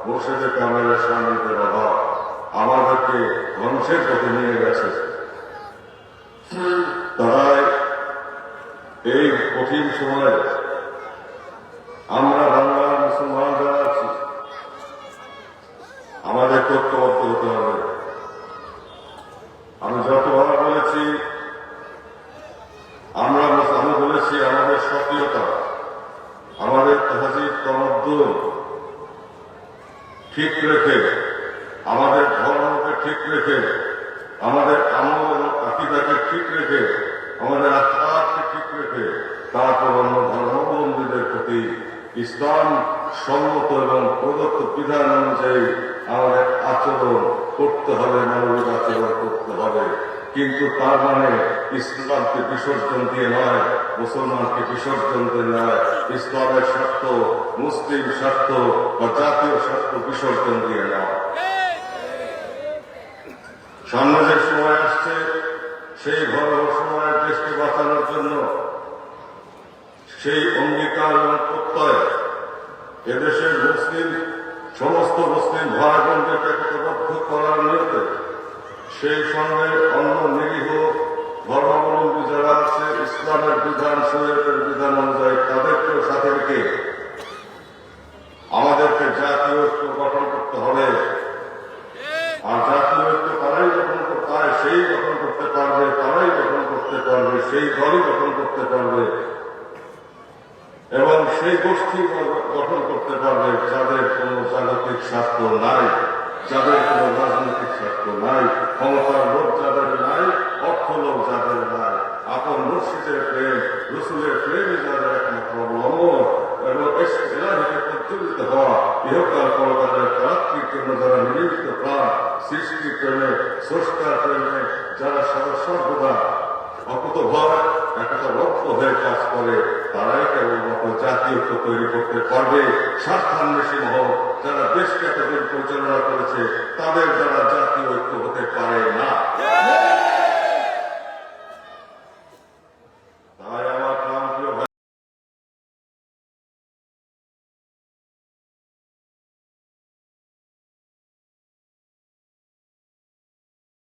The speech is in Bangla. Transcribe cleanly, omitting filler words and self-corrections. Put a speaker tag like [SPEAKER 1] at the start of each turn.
[SPEAKER 1] মুর্শিদে কামেলের সান্নিধ্যের অভাব আমাদেরকে ধ্বংসের পথে নিয়ে গেছে। তাই এই কঠিন সময়ে আমরা বাংলার মুসলমান যারা আছি আমাদের ঐক্যবদ্ধ হতে হবে। আমি যতবার বলেছি আমি বলেছি আমাদের সক্রিয়তা, আমাদের তাহজিব তমদ্দুন ঠিক রেখে, আমাদের ধর্মকে ঠিক রেখে, আমাদের আমল এবং আকীদাকে ঠিক রেখে, আমাদের আখলাককে ঠিক রেখে তারপর অন্য ধর্মাবলম্বীদের প্রতি ইসলাম সম্মত এবং প্রদত্ত বিধান অনুযায়ী আমাদের আচরণ করতে হবে, মানবিক আচরণ করতে হবে। কিন্তু তার মানে ইসলামকে বিসর্জন দিয়ে নয়, মুসলমানকে বিসর্জন দিয়ে নয়, ইসলামের স্বার্থ, মুসলিম স্বার্থ বা জাতীয় স্বার্থ বিসর্জন দিয়ে নয়। সামনে যে সময় আসছে সেই ভয়াবহ সময় দেশকে বাঁচানোর জন্য সেই অঙ্গীকার এবং প্রত্যয় এদেশের সমস্ত মুসলিম ভাই বোনদেরকে একতাবদ্ধ করার নিয়তে সেই সঙ্গে অন্য নিরীহ ধর্মাবলম্বী যারা আছে ইসলামের বিধান, শরীয়তের বিধান অনুযায়ী তাদেরকেও সাথে রেখে আমাদেরকে জাতীয় ঐক্য গঠন করতে হবে। আর জাতীয় ঐক্য তারাই গঠন করতে পারে, সেই গঠন করতে পারবে, তারাই গঠন করতে পারবে, সেই দলই গঠন করতে পারবে এবং সেই গোষ্ঠী গঠন করতে পারবে যাদের কোন জাগতিক স্বার্থ নাই, যাদের কোন রাজনৈতিক স্বার্থ নাই, ক্ষমতার লোভ যাদের নাই, অর্থ লোভ যাদের নাই, আপন মুর্শিদের প্রেম, রসুলের প্রেমই যাদের একমাত্র অবলম্বন এবং এলাহিতে প্রজ্বলিত হওয়া ইহকাল পরকালের প্রাপ্তির জন্য যারা নিবেদিত প্রাণ, সৃষ্টির প্রেমে, স্রষ্টার প্রেমে যারা সর্বদা অকুতভয় একতাবদ্ধ হয়ে কাজ করে তারাই কেবলমাত্র জাতীয় ঐক্য তৈরি করতে পারবে। স্বার্থান্বেষী মহল যারা দেশকে এতদিন পরিচালনা করেছে তাদের দ্বারা জাতীয় ঐক্য হতে পারে না।